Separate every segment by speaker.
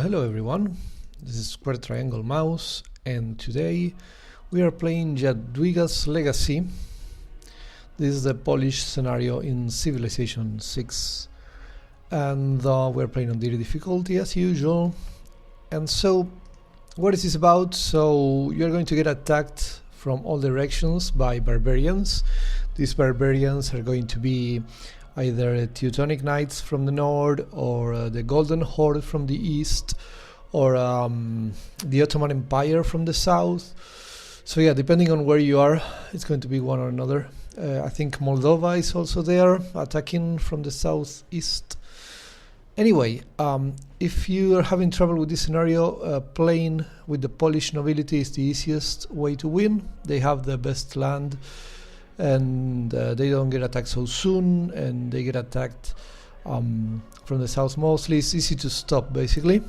Speaker 1: Hello everyone, this is Square Triangle Mouse, and today we are playing Jadwiga's Legacy. This is the Polish scenario in Civilization 6, and we're playing on Deity difficulty as usual. And so, what is this about? So, you're going to get attacked from all directions by barbarians. These barbarians are going to be either Teutonic Knights from the north, or the Golden Horde from the east, or the Ottoman Empire from the south. So yeah, depending on where you are, it's going to be one or another. I think Moldova is also there, attacking from the southeast. Anyway, if you are having trouble with this scenario, playing with the Polish nobility is the easiest way to win. They have the best land, and they don't get attacked so soon, and they get attacked from the south mostly. It's easy to stop, basically.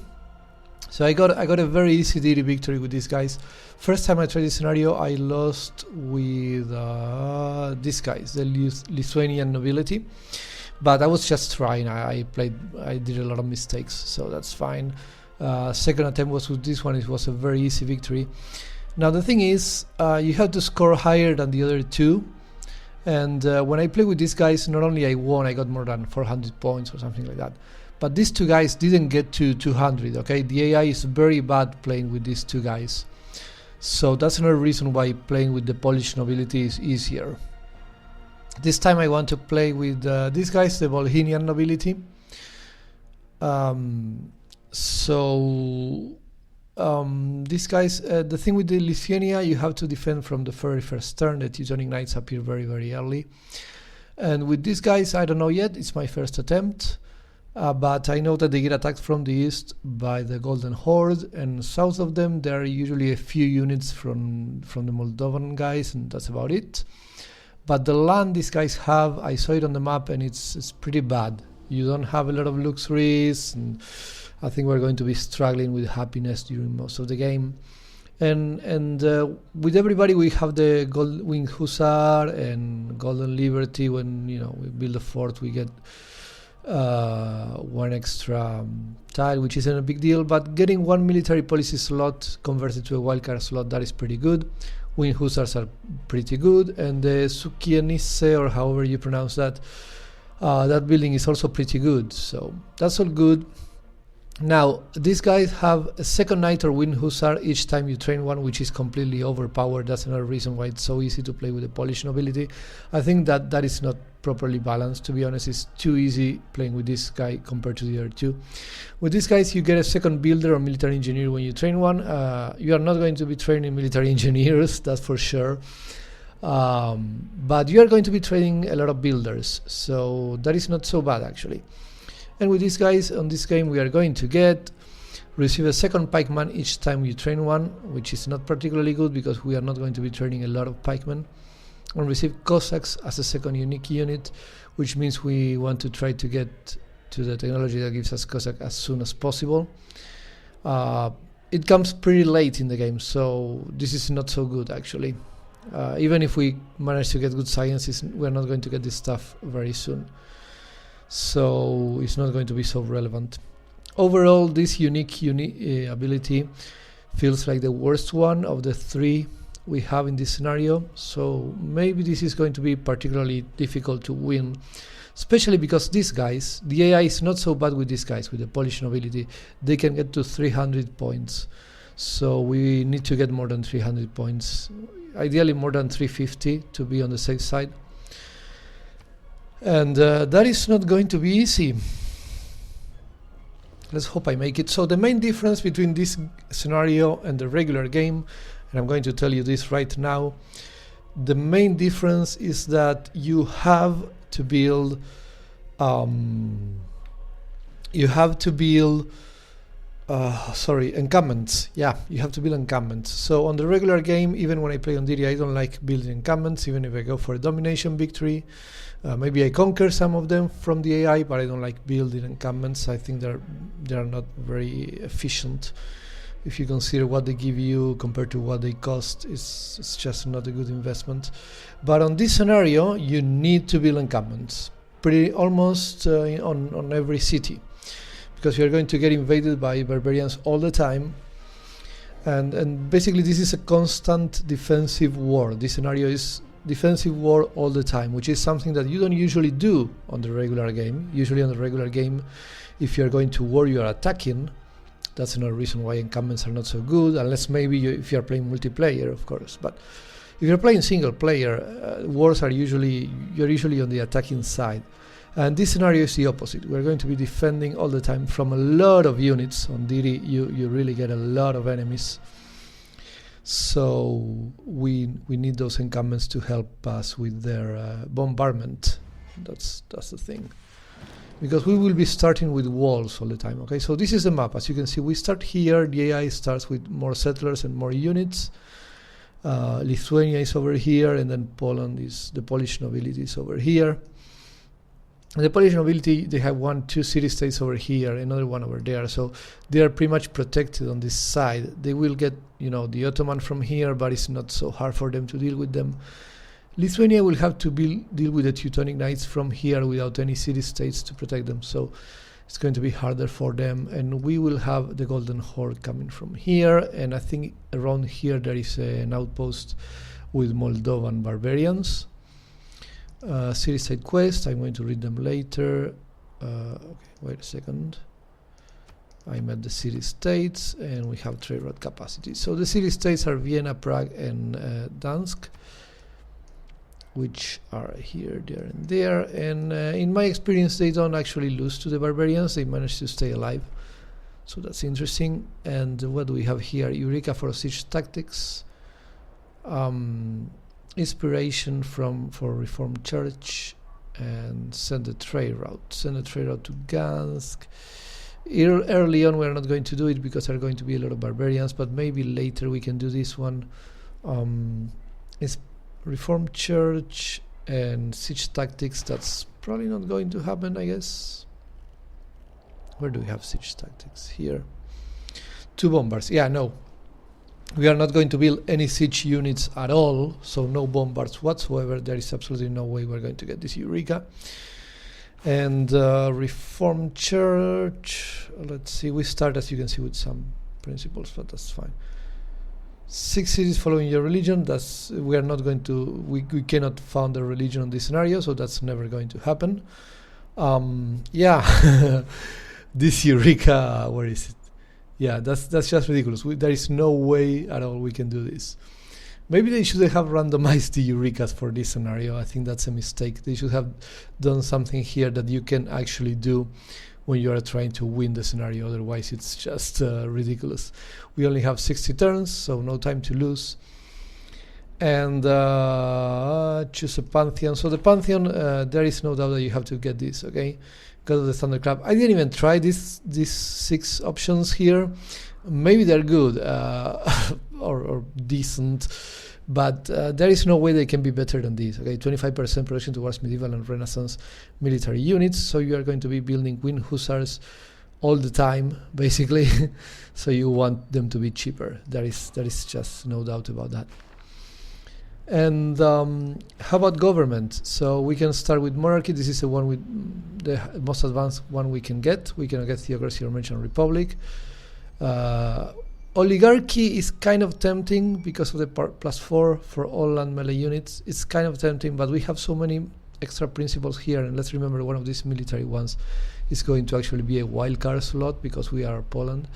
Speaker 1: So I got a very easy Deity victory with these guys. First time I tried this scenario, I lost with these guys, the Lithuanian nobility, but I was just trying. I did a lot of mistakes, so that's fine. Second attempt was with this one. It was a very easy victory. Now the thing is, you have to score higher than the other two. And when I played with these guys, not only I won, I got more than 400 points or something like that. But these two guys didn't get to 200, okay? The AI is very bad playing with these two guys. So that's another reason why playing with the Polish nobility is easier. This time I want to play with these guys, the Volhynian nobility. These guys, the thing with the Lithuania, you have to defend from the very first turn. The Teutonic Knights appear very, very early. And with these guys, I don't know yet. It's my first attempt. But I know that they get attacked from the east by the Golden Horde. And south of them, there are usually a few units from the Moldovan guys, and that's about it. But the land these guys have, I saw it on the map, and it's pretty bad. You don't have a lot of luxuries, and I think we're going to be struggling with happiness during most of the game. And with everybody, we have the Gold Winged Hussar and Golden Liberty. When we build a fort, we get one extra tile, which isn't a big deal. But getting one military policy slot converted to a wildcard slot, that is pretty good. Winged Hussars are pretty good, and the Sukienice, or however you pronounce that, that building is also pretty good. So that's all good. Now, these guys have a second knight or Winged Hussar each time you train one, which is completely overpowered. That's another reason why it's so easy to play with the Polish nobility. I think that is not properly balanced, to be honest. It's too easy playing with this guy compared to the other two. With these guys, you get a second builder or military engineer when you train one. You are not going to be training military engineers, that's for sure. But you are going to be training a lot of builders, so that is not so bad, actually. And with these guys on this game, we are going to receive a second pikeman each time you train one, which is not particularly good because we are not going to be training a lot of pikemen. And receive Cossacks as a second unique unit, which means we want to try to get to the technology that gives us Cossack as soon as possible. It comes pretty late in the game, so this is not so good, actually. Even if we manage to get good sciences, we're not going to get this stuff very soon. So it's not going to be so relevant. Overall, this unique ability feels like the worst one of the three we have in this scenario. So maybe this is going to be particularly difficult to win, especially because these guys, the AI is not so bad with these guys, with the Polish nobility. They can get to 300 points. So we need to get more than 300 points. Ideally more than 350 to be on the safe side. And that is not going to be easy. Let's hope I make it. So the main difference between this scenario and the regular game, and I'm going to tell you this right now, the main difference is that you have to build encampments. Yeah, you have to build encampments. So on the regular game, even when I play on Deity, I don't like building encampments, even if I go for a domination victory. Maybe I conquer some of them from the AI, but I don't like building encampments. I think they are not very efficient. If you consider what they give you compared to what they cost, it's just not a good investment. But on this scenario, you need to build encampments, almost on every city. because you're going to get invaded by barbarians all the time. And basically this is a constant defensive war. This scenario is defensive war all the time, which is something that you don't usually do on the regular game. Usually on the regular game, if you're going to war, you are attacking. That's another reason why encampments are not so good, unless maybe if you're playing multiplayer, of course. But if you're playing single player, wars are you're usually on the attacking side. And this scenario is the opposite. We're going to be defending all the time from a lot of units. On Deity, you really get a lot of enemies. So we need those encampments to help us with their bombardment. That's the thing. Because we will be starting with walls all the time. Okay, so this is the map. As you can see, we start here. The AI starts with more settlers and more units. Lithuania is over here, and then Poland is, the Polish nobility is over here. And the Polish nobility, they have two city-states over here, another one over there, so they are pretty much protected on this side. They will get, the Ottoman from here, but it's not so hard for them to deal with them. Lithuania will have to deal with the Teutonic Knights from here without any city-states to protect them, so it's going to be harder for them. And we will have the Golden Horde coming from here, and I think around here there is an outpost with Moldovan barbarians. City-state quest, I'm going to read them later. Okay, wait a second. I'm at the city-states, and we have trade route capacity. So the city-states are Vienna, Prague, and Dansk, which are here, there, and there. And in my experience, they don't actually lose to the barbarians. They manage to stay alive. So that's interesting. And what do we have here? Eureka for siege tactics. Inspiration for Reformed Church, and send a trade route. Send a trade route to Gansk. Early on, we're not going to do it because there are going to be a lot of barbarians, but maybe later we can do this one. It's Reformed Church and siege tactics. That's probably not going to happen, I guess. Where do we have siege tactics? Here. 2 bombards. Yeah, no. We are not going to build any siege units at all, so no bombards whatsoever. There is absolutely no way we're going to get this Eureka. And Reformed Church, let's see, we start, as you can see, with some principles, but that's fine. 6 cities following your religion, we are not going to, we cannot found a religion in this scenario, so that's never going to happen. Yeah, this Eureka, where is it? Yeah, that's just ridiculous. There is no way at all we can do this. Maybe they should have randomized the Eurekas for this scenario. I think that's a mistake. They should have done something here that you can actually do when you are trying to win the scenario. Otherwise, it's just ridiculous. We only have 60 turns, so no time to lose. And choose a Pantheon. So the Pantheon, there is no doubt that you have to get this, okay? Because of the Thunderclap. I didn't even try these 6 options here. Maybe they're good or decent, but there is no way they can be better than this. Okay, 25% production towards medieval and Renaissance military units. So you are going to be building Wind Hussars all the time, basically. So you want them to be cheaper. There is just no doubt about that. And how about government? So we can start with monarchy. This is the one with the most advanced one we can get. We can get theocracy or merchant republic. Oligarchy is kind of tempting because of the +4 for all land melee units. It's kind of tempting, but we have so many extra principles here, and let's remember one of these military ones is going to actually be a wildcard slot because we are Poland.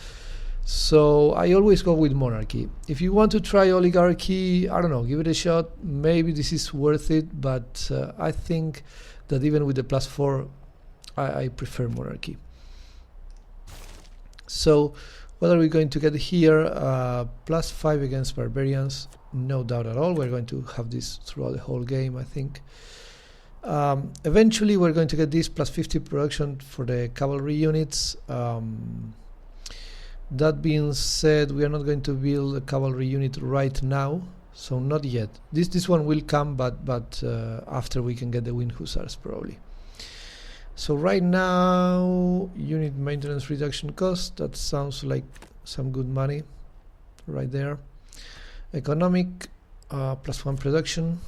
Speaker 1: So I always go with monarchy. If you want to try oligarchy, I don't know, give it a shot. Maybe this is worth it, but I think that even with the +4, I prefer monarchy. So what are we going to get here? +5 against barbarians, no doubt at all. We're going to have this throughout the whole game, I think. Eventually we're going to get this +50 production for the cavalry units. That being said, we are not going to build a cavalry unit right now, so not yet. This one will come, but after we can get the Wind Hussars probably. So right now, unit maintenance reduction cost, that sounds like some good money right there. Economic, +1 production.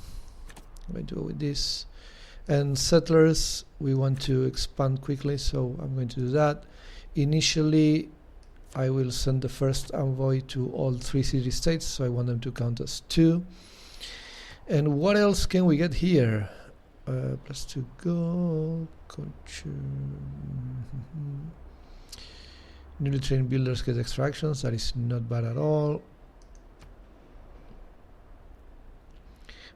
Speaker 1: I'm going to go with this. And settlers, we want to expand quickly, so I'm going to do that. initially I will send the first envoy to all 3 city-states, so I want them to count as 2. And what else can we get here? +2 gold, culture. Newly trained builders get extractions, that is not bad at all.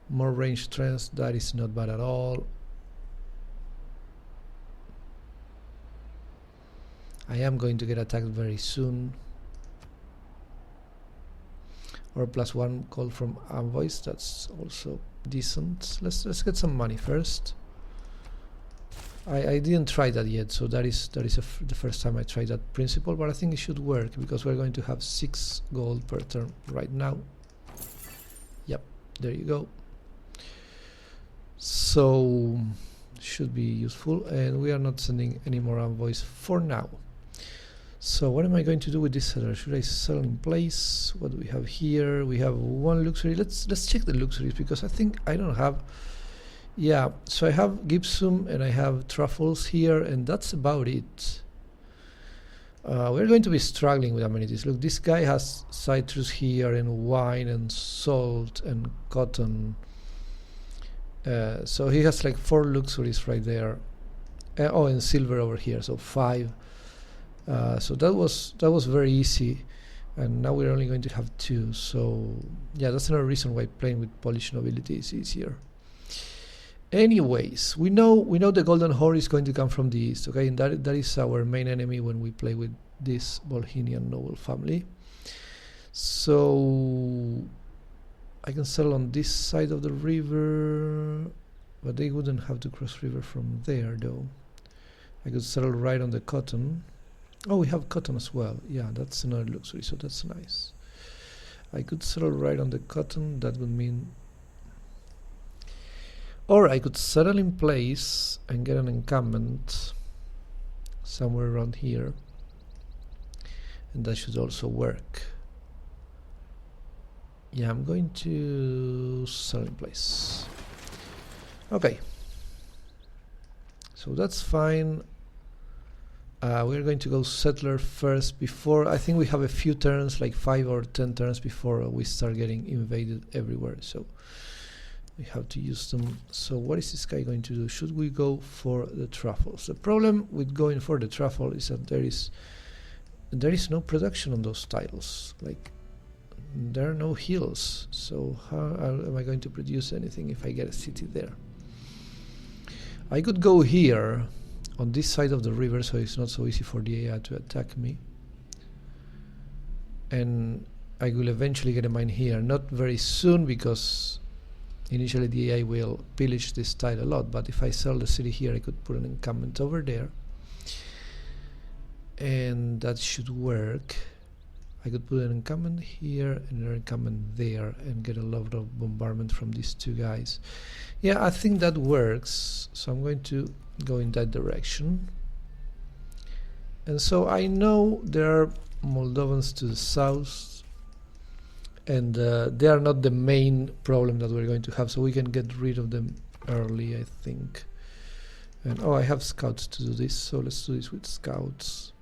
Speaker 1: More range strength, that is not bad at all. I am going to get attacked very soon. Or +1 call from envoys, that's also decent. Let's get some money first. I didn't try that yet, so that is the first time I tried that principle, but I think it should work because we're going to have 6 gold per turn right now. Yep, there you go. So should be useful, and we are not sending any more envoys for now. So what am I going to do with this seller? Should I sell in place? What do we have here? We have 1 luxury. Let's check the luxuries, because I think I don't have. Yeah, so I have gypsum and I have truffles here, and that's about it. We're going to be struggling with amenities. Look, this guy has citrus here and wine and salt and cotton. So he has like 4 luxuries right there. Oh, and silver over here, so 5. So that was very easy, and now we're only going to have 2. So yeah, that's another reason why playing with Polish nobility is easier. Anyways, we know the golden horde is going to come from the east, okay, and that is our main enemy when we play with this Volhynian noble family. So I can sell on this side of the river, but they wouldn't have to cross river from there though. I could settle right on the cotton. Oh, we have cotton as well. Yeah, that's another luxury, so that's nice. I could settle right on the cotton. That would mean, or I could settle in place and get an encampment somewhere around here, and that should also work. Yeah, I'm going to settle in place. Okay, so that's fine. We're going to go settler first before, I think we have a few turns, like 5 or 10 turns before we start getting invaded everywhere, so we have to use them. So what is this guy going to do? Should we go for the truffles? The problem with going for the truffle is that there is no production on those tiles. Like, there are no hills, so how am I going to produce anything if I get a city there? I could go here on this side of the river, so it's not so easy for the AI to attack me, and I will eventually get a mine here. Not very soon, because initially the AI will pillage this tile a lot, but if I sell the city here, I could put an encampment over there, and that should work. I could put an encampment here and an encampment there and get a lot of bombardment from these 2 guys. Yeah, I think that works, so I'm going to go in that direction. And so I know there are Moldovans to the south, and they are not the main problem that we're going to have, so we can get rid of them early, I think. And oh, I have scouts to do this, so let's do this with scouts.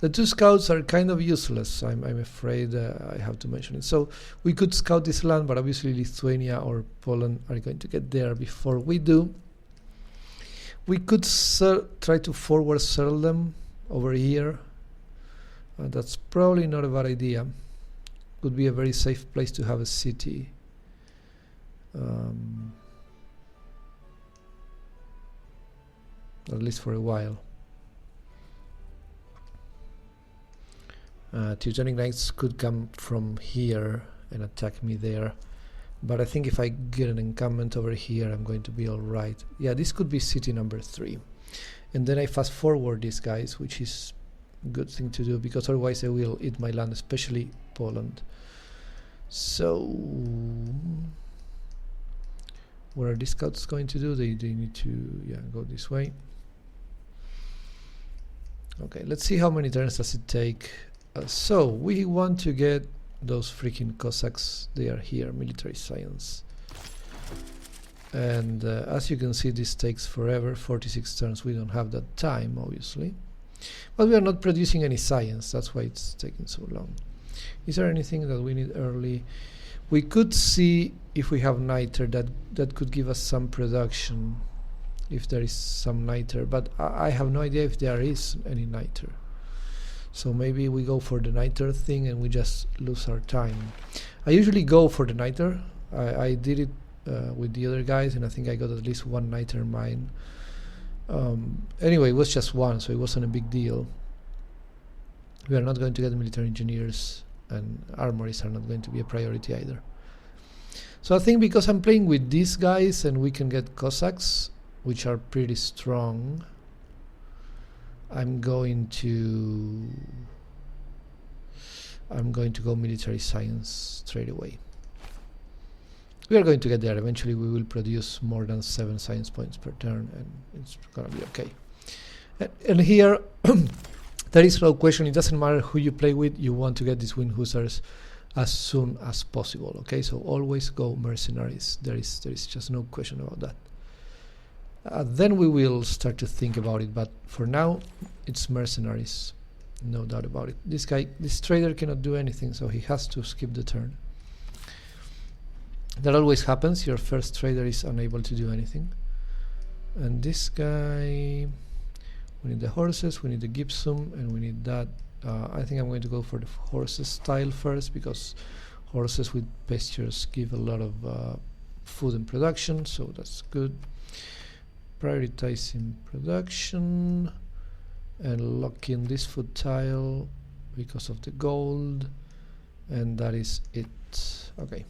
Speaker 1: The 2 scouts are kind of useless, I'm afraid. I have to mention it. So we could scout this land, but obviously Lithuania or Poland are going to get there before we do. We could try to forward settle them over here. That's probably not a bad idea. Could be a very safe place to have a city. At least for a while. Teutonic Knights could come from here and attack me there, but I think if I get an encampment over here, I'm going to be alright. Yeah, this could be city number 3, and then I fast forward these guys, which is a good thing to do, because otherwise they will eat my land, especially Poland. So what are these scouts going to do? They need to go this way. Okay, let's see how many turns does it take. So we want to get those freaking Cossacks. They are here, military science, and as you can see, this takes forever. 46 turns. We don't have that time, obviously. But we are not producing any science, that's why it's taking so long. Is there anything that we need early? We could see if we have niter, that could give us some production, if there is some niter, but I have no idea if there is any niter. So maybe we go for the niter thing and we just lose our time. I usually go for the niter. I did it with the other guys, and I think I got at least one niter mine. Anyway, it was just one, so it wasn't a big deal. We are not going to get military engineers, and armories are not going to be a priority either. So I think because I'm playing with these guys and we can get Cossacks, which are pretty strong, I'm going to go military science straight away. We are going to get there. Eventually we will produce more than 7 science points per turn, and it's gonna be okay. And here there is no question, it doesn't matter who you play with, you want to get these wind hussars as soon as possible. Okay, so always go mercenaries. There is just no question about that. Then we will start to think about it, but for now it's mercenaries, no doubt about it. This trader cannot do anything, so he has to skip the turn. That always happens, your first trader is unable to do anything. And this guy, we need the horses, we need the gypsum, and we need that. I think I'm going to go for the horses style first, because horses with pastures give a lot of food and production, so that's good. Prioritizing production and lock in this food tile because of the gold, and that is it. Okay.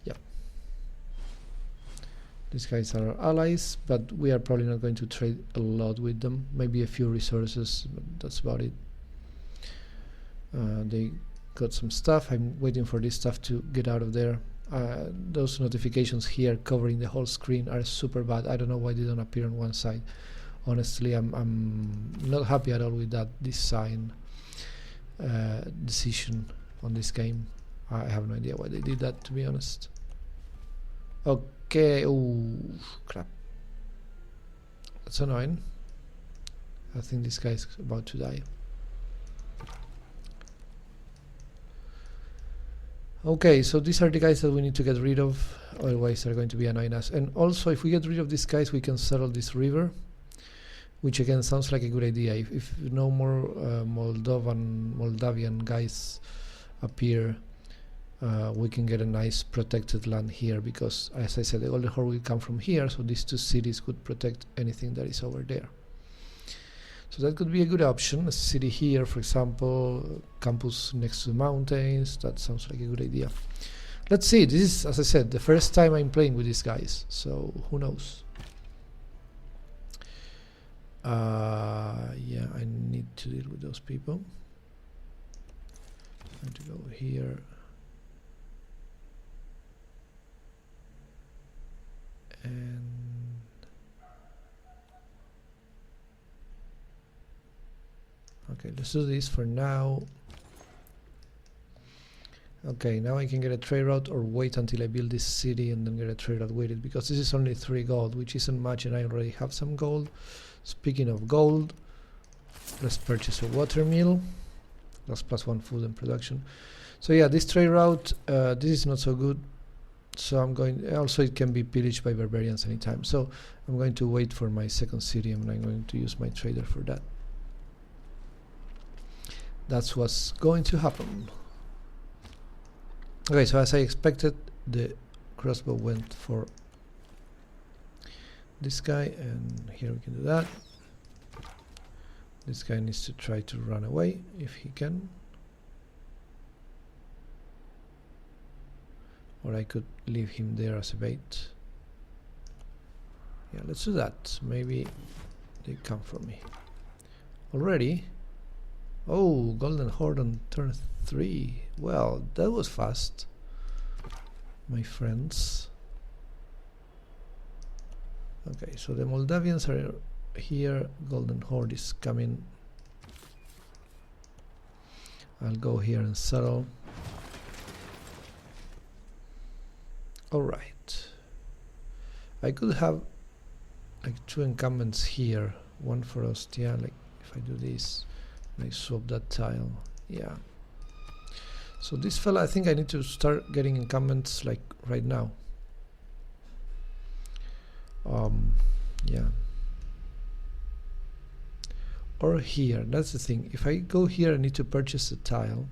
Speaker 1: Yeah. These guys are allies, but we are probably not going to trade a lot with them. Maybe a few resources, but that's about it. They got some stuff. I'm waiting for this stuff to get out of there. Those notifications here covering the whole screen are super bad. I don't know why they don't appear on one side. Honestly, I'm not happy at all with that design decision on this game. I have no idea why they did that, to be honest. Okay, oh crap. That's annoying. I think this guy's about to die. Okay, so these are the guys that we need to get rid of, otherwise they're going to be annoying us. And also, if we get rid of these guys, we can settle this river, which again sounds like a good idea. If no more Moldavian guys appear, we can get a nice protected land here, because, as I said, the Golden Horde will come from here, so these 2 cities could protect anything that is over there. So that could be a good option. A city here, for example, campus next to the mountains. That sounds like a good idea. Let's see. This is, as I said, the first time I'm playing with these guys, so who knows? Yeah, I need to deal with those people. I'm going to go here. And okay, let's do this for now. Okay, now I can get a trade route, or wait until I build this city and then get a trade route with it, because this is only 3 gold, which isn't much, and I already have some gold. Speaking of gold, let's purchase a water mill. That's +1 food and production. So yeah, this trade route, this is not so good. So I'm going, also it can be pillaged by barbarians anytime. So I'm going to wait for my second city, and I'm going to use my trader for that. That's what's going to happen. Okay, so as I expected, the crossbow went for this guy, and here we can do that. This guy needs to try to run away if he can. Or I could leave him there as a bait. Yeah, let's do that. Maybe they come for me. Already? Oh, Golden Horde on turn 3. Well, that was fast, my friends. Okay, so the Moldavians are here. Golden Horde is coming. I'll go here and settle. Alright. I could have like 2 encampments here, one for Ostia, like if I do this, and I swap that tile, yeah. So this fella, I think I need to start getting encampments like right now. Yeah. Or here, that's the thing. If I go here, I need to purchase a tile,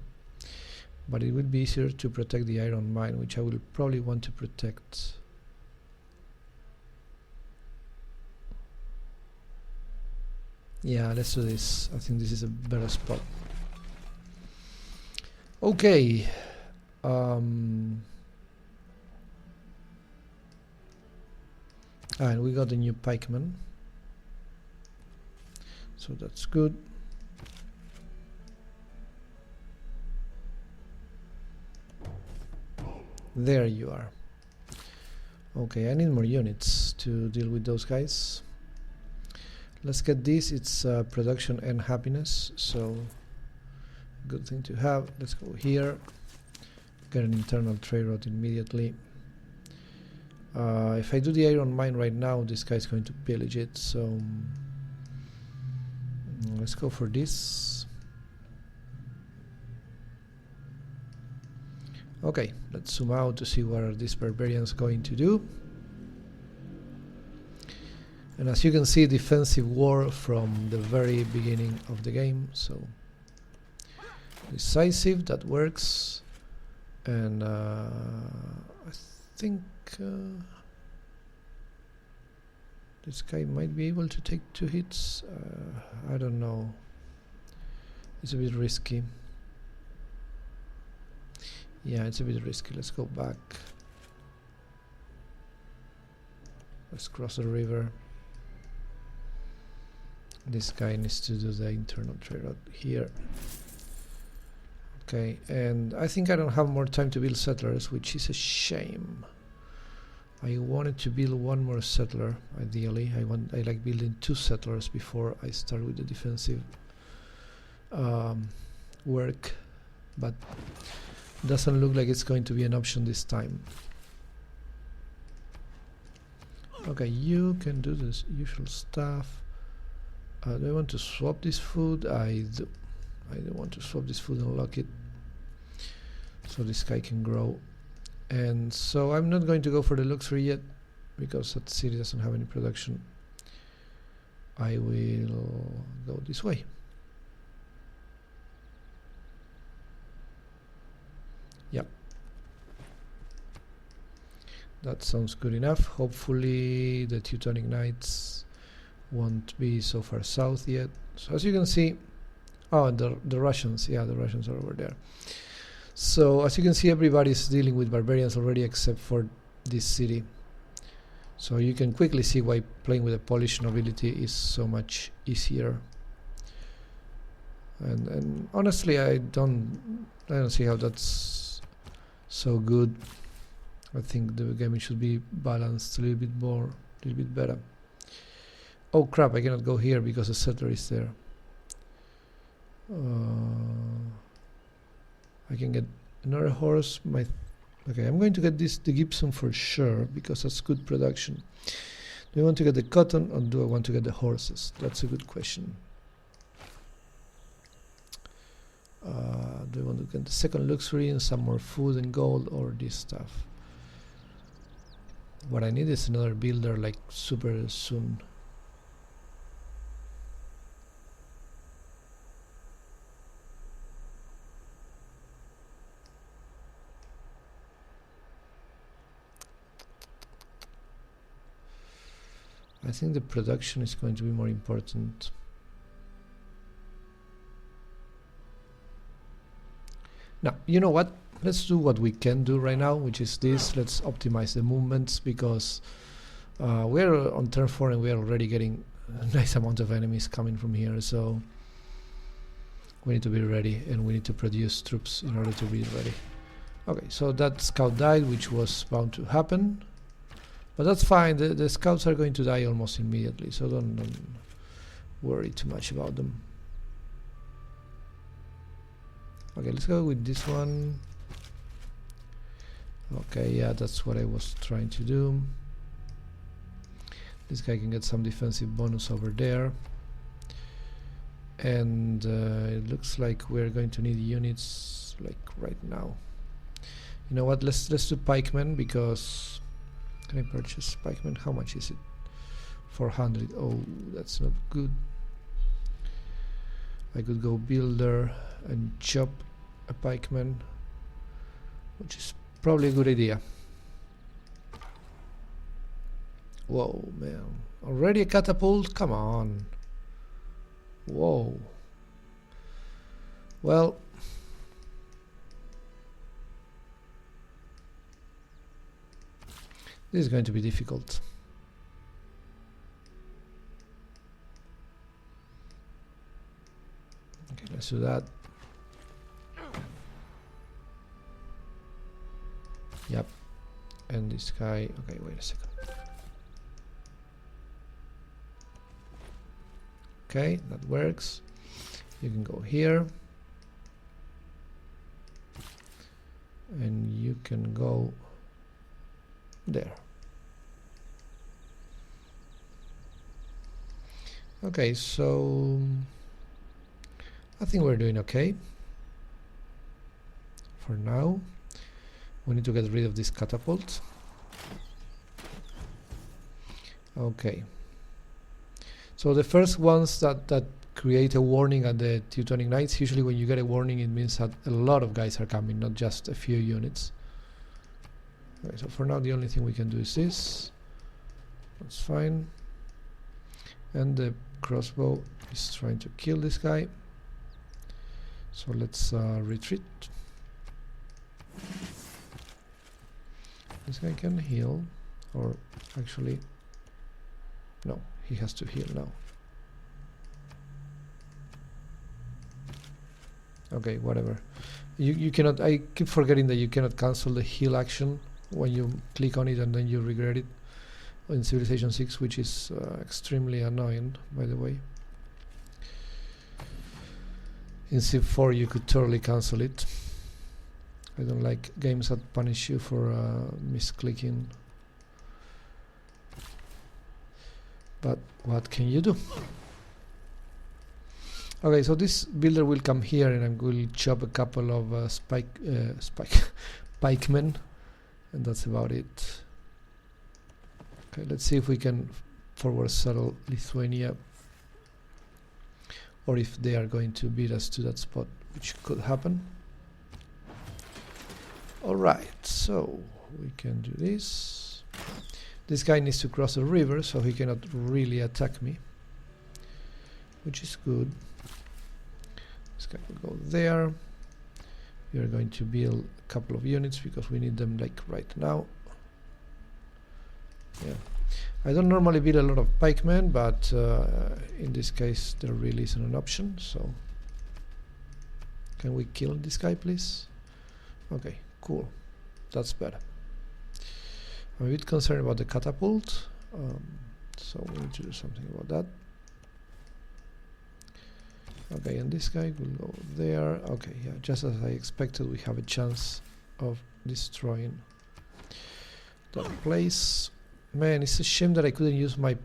Speaker 1: but it would be easier to protect the iron mine, which I will probably want to protect. Yeah, let's do this. I think this is a better spot. Okay. And we got a new pikeman. So that's good. There you are. Okay, I need more units to deal with those guys. Let's get this. It's production and happiness, so good thing to have. Let's go here. Get an internal trade route immediately. If I do the iron mine right now, this guy's going to pillage it, so let's go for this. Okay, let's zoom out to see what are these barbarians going to do. And as you can see, defensive war from the very beginning of the game, so decisive, that works. And I think this guy might be able to take 2 hits. I don't know. It's a bit risky. Yeah, it's a bit risky. Let's go back. Let's cross the river. This guy needs to do the internal trade route here. Okay, and I think I don't have more time to build settlers, which is a shame. I wanted to build one more settler, ideally. I like building 2 settlers before I start with the defensive work, but doesn't look like it's going to be an option this time. Okay, you can do this usual stuff. Do I want to swap this food? I do. I don't want to swap this food and lock it, so this guy can grow. And so I'm not going to go for the luxury yet, because that city doesn't have any production. I will go this way. Yep. That sounds good enough. Hopefully the Teutonic Knights won't be so far south yet. So as you can see, oh, the Russians, yeah, the Russians are over there. So as you can see, everybody's dealing with barbarians already except for this city. So you can quickly see why playing with the Polish nobility is so much easier. And honestly, I don't see how that's so good. I think the game should be balanced a little bit more, a little bit better. Oh crap, I cannot go here because the settler is there. I can get another horse. Okay, I'm going to get the Gibson for sure, because that's good production. Do I want to get the cotton, or do I want to get the horses? That's a good question. Do I want to get the second luxury and some more food and gold, or this stuff? What I need is another builder, like super soon. I think the production is going to be more important. Now, you know what? Let's do what we can do right now, which is this. Let's optimize the movements, because we're on turn 4 and we're already getting a nice amount of enemies coming from here. So we need to be ready, and we need to produce troops in order to be ready. Okay, so that scout died, which was bound to happen. But that's fine, the scouts are going to die almost immediately, so don't worry too much about them. Okay, let's go with this one. Okay, yeah, that's what I was trying to do. This guy can get some defensive bonus over there. and it looks like we're going to need units like right now. You know what, let's do pikemen, because can I purchase pikemen? How much is it? 400. Oh, that's not good. I could go builder and chop a pikeman, which is probably a good idea. Whoa, man, already a catapult? Come on. Whoa. Well, this is going to be difficult. Okay, let's do that. Yep. And this guy, okay, wait a second. Okay, that works. You can go here. And you can go there. Okay, so I think we're doing okay for now. We need to get rid of this catapult. Okay. So the first ones that create a warning at the Teutonic Knights, usually when you get a warning it means that a lot of guys are coming, not just a few units. Okay, so for now the only thing we can do is this. That's fine. And the crossbow is trying to kill this guy. So let's retreat. This guy can heal, or actually no, he has to heal now. Okay, whatever. You cannot, I keep forgetting that you cannot cancel the heal action when you click on it and then you regret it in Civilization 6, which is extremely annoying, by the way. In Civ 4 you could totally cancel it. I don't like games that punish you for misclicking. But what can you do? Okay, so this builder will come here and I will chop a couple of pikemen, and that's about it. Okay, let's see if we can forward settle Lithuania, or if they are going to beat us to that spot, which could happen. Alright, so we can do this. This guy needs to cross the river, so he cannot really attack me, which is good. This guy will go there. We are going to build a couple of units because we need them like right now. Yeah, I don't normally build a lot of pikemen, but in this case there really isn't an option. So can we kill this guy, please? Okay, cool, that's better. I'm a bit concerned about the catapult, so we need to do something about that. Okay, and this guy will go there. Okay, yeah, just as I expected, we have a chance of destroying that place. Man, it's a shame that I couldn't use my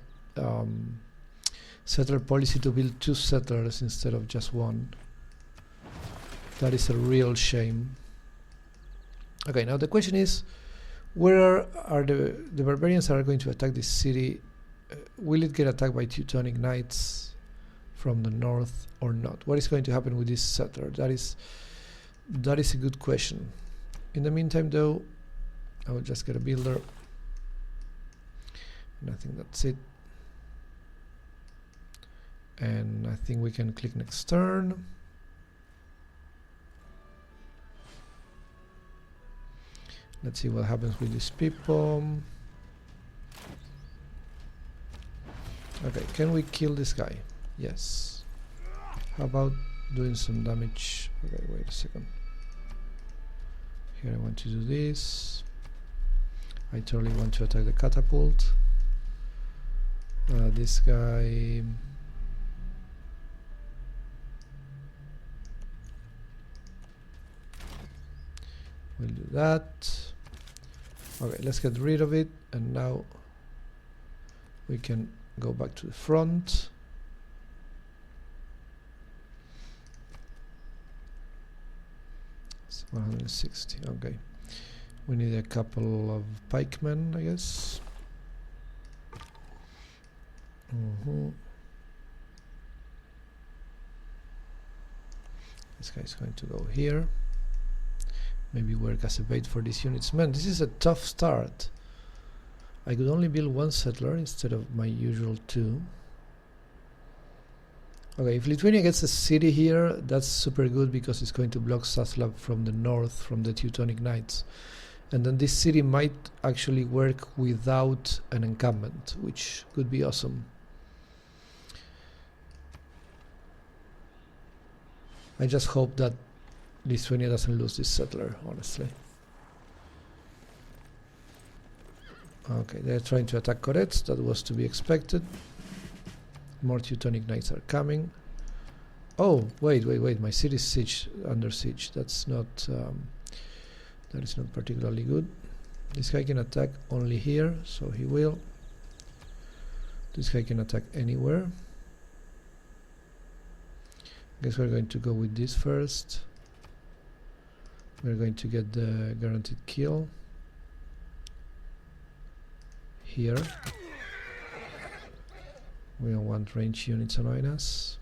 Speaker 1: settler policy to build 2 settlers instead of just 1. That is a real shame. Okay, now the question is, where are the barbarians that are going to attack this city? Will it get attacked by Teutonic Knights from the north or not? What is going to happen with this settler? That is a good question. In the meantime, though, I will just get a builder, and I think that's it. And I think we can click next turn. Let's see what happens with these people. Okay, can we kill this guy? Yes. How about doing some damage? Okay, wait a second. Here I want to do this. I totally want to attack the catapult. This guy. We'll do that. Okay, let's get rid of it, and now we can go back to the front. It's 160. Okay, we need a couple of pikemen, I guess. This guy's going to go here. Maybe work as a bait for these units. Man, this is a tough start. I could only build one settler instead of my usual two. Okay, if Lithuania gets a city here, that's super good because it's going to block Zaslav from the north, from the Teutonic Knights. And then this city might actually work without an encampment, which could be awesome. I just hope that Lithuania doesn't lose this settler, honestly. Okay, they're trying to attack Korets. That was to be expected. More Teutonic Knights are coming. Oh, wait, my city is under siege. That's not... that is not particularly good. This guy can attack only here, so he will. This guy can attack anywhere. Guess we're going to go with this first. We're going to get the guaranteed kill here. We don't want range units annoying us.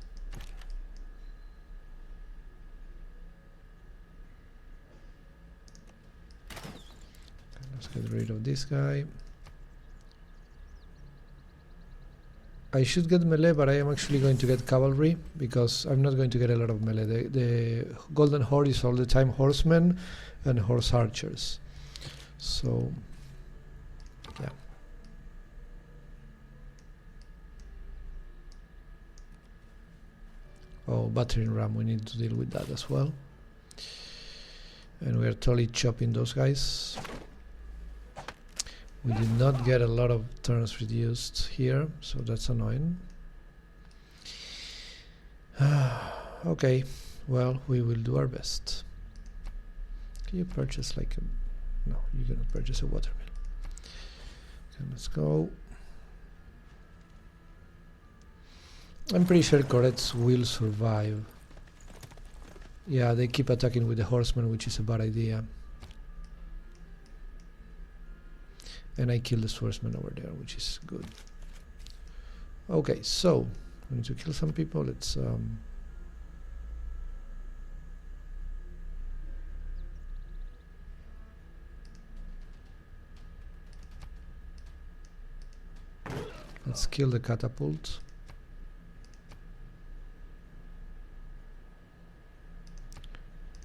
Speaker 1: Okay, let's get rid of this guy. I should get melee, but I am actually going to get cavalry because I'm not going to get a lot of melee. The Golden Horde is all the time horsemen and horse archers. So, yeah. Oh, battering ram, we need to deal with that as well. And we are totally chopping those guys. We did not get a lot of turns reduced here, so that's annoying. Okay, well, we will do our best. Can you purchase like a... No, you cannot purchase a watermill. Okay, let's go. I'm pretty sure Korets will survive. Yeah, they keep attacking with the horsemen, which is a bad idea. And I kill the swordsman over there, which is good. Okay, so we need to kill some people. Let's let's kill the catapult.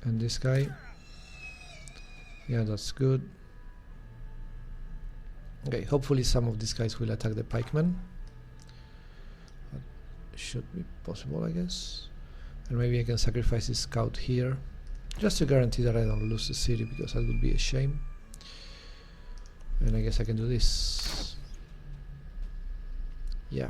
Speaker 1: And this guy. Yeah, that's good. Okay, hopefully some of these guys will attack the pikemen. That should be possible, I guess. And maybe I can sacrifice this scout here, just to guarantee that I don't lose the city, because that would be a shame. And I guess I can do this. Yeah.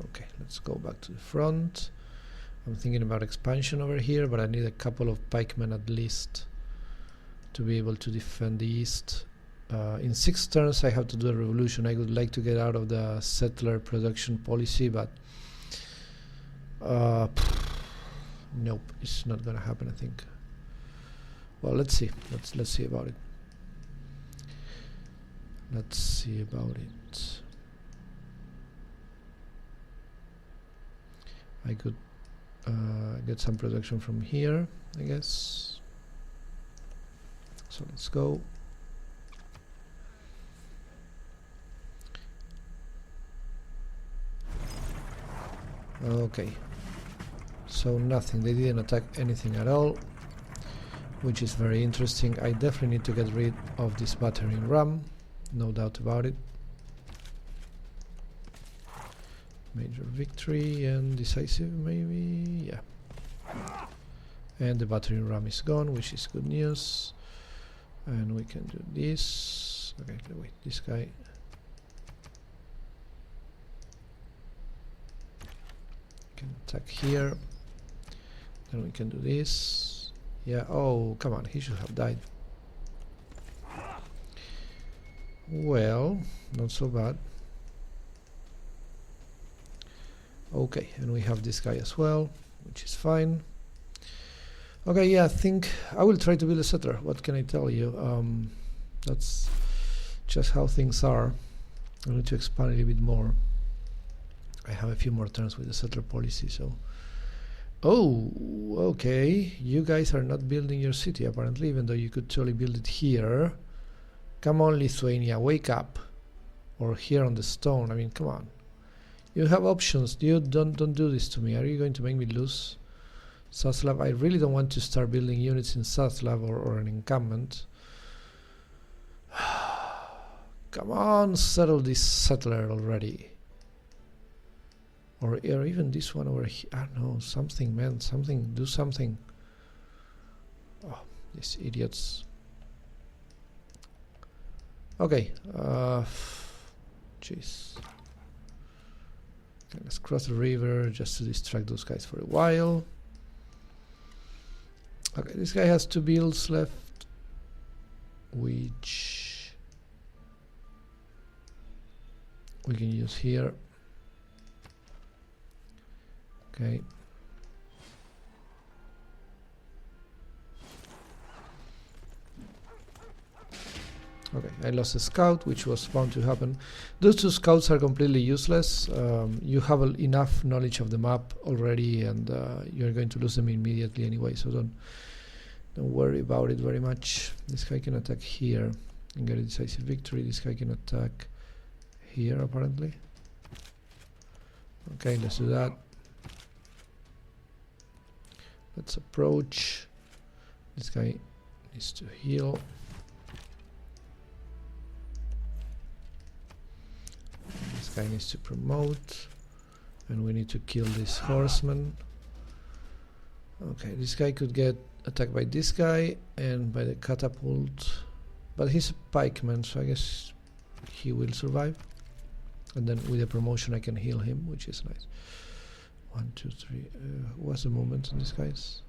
Speaker 1: Okay, let's go back to the front. I'm thinking about expansion over here, but I need a couple of pikemen at least to be able to defend the east. In 6 turns I have to do a revolution. I would like to get out of the settler production policy, but nope, it's not gonna happen, I think. Well, let's see. Let's see about it. Let's see about it. I could get some production from here, I guess. So let's go. Okay, so nothing. They didn't attack anything at all, which is very interesting. I definitely need to get rid of this battering ram, no doubt about it. Major victory and decisive, maybe, yeah. And the battering ram is gone, which is good news. And we can do this. Okay, wait, this guy. Can attack here. Then we can do this. Yeah, oh, come on, he should have died. Well, not so bad. Okay, and we have this guy as well, which is fine. Okay, yeah, I think I will try to build a settler. What can I tell you? That's just how things are. I need to expand a little bit more. I have a few more turns with the settler policy, so... Oh, okay, you guys are not building your city apparently, even though you could totally build it here. Come on, Lithuania, wake up. Or here on the stone, I mean, come on. You have options, dude, don't do this to me. Are you going to make me lose Zaslav? I really don't want to start building units in Zaslav or an encampment. Come on, settle this settler already. Or even this one over here. I don't know, something, man, something, do something. Oh, these idiots. Okay, jeez. Okay, let's cross the river just to distract those guys for a while. Okay, this guy has 2 builds left, which we can use here. Okay. Okay, I lost a scout, which was bound to happen. Those 2 scouts are completely useless. You have enough knowledge of the map already, and you're going to lose them immediately anyway, so don't worry about it very much. This guy can attack here and get a decisive victory. This guy can attack here, apparently. Okay, let's do that. Let's approach. This guy needs to heal. This guy needs to promote, and we need to kill this horseman. Okay, this guy could get attacked by this guy and by the catapult, but he's a pikeman, so I guess he will survive. And then with a promotion I can heal him, which is nice. 1, 2, 3. What's the movement on these guys?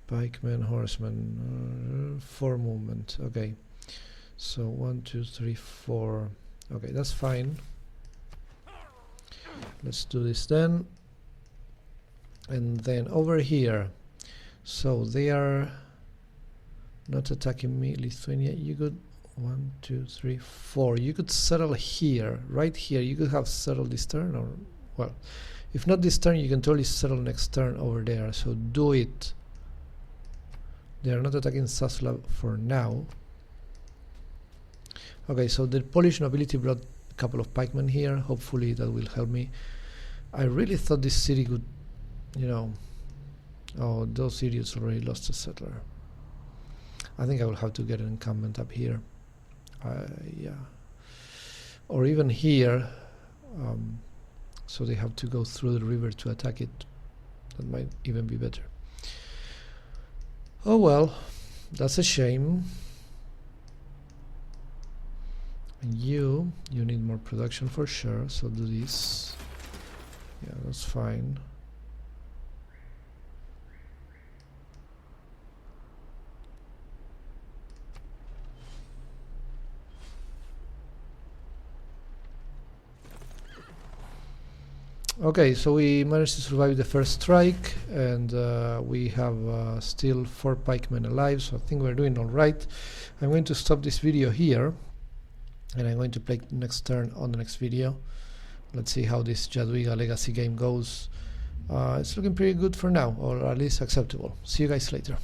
Speaker 1: Pikeman, horseman, 4 movement. Okay, so 1, 2, 3, 4. Okay, that's fine. Let's do this then. And then over here, so they are not attacking me. Lithuania, you could 1, 2, 3, 4. You could settle here, right here. You could have settled this turn, or well, if not this turn, you can totally settle next turn over there. So do it. They are not attacking Zaslav for now. Okay, so the Polish nobility brought a couple of pikemen here. Hopefully that will help me. I really thought this city could, you know... Oh, those idiots already lost a settler. I think I will have to get an encampment up here. Yeah. Or even here. So they have to go through the river to attack it. That might even be better. Oh well, that's a shame. And you need more production for sure, so do this. Yeah, that's fine. Okay, so we managed to survive the first strike, and we have still 4 pikemen alive, so I think we're doing alright. I'm going to stop this video here, and I'm going to play next turn on the next video. Let's see how this Jadwiga legacy game goes. It's looking pretty good for now, or at least acceptable. See you guys later.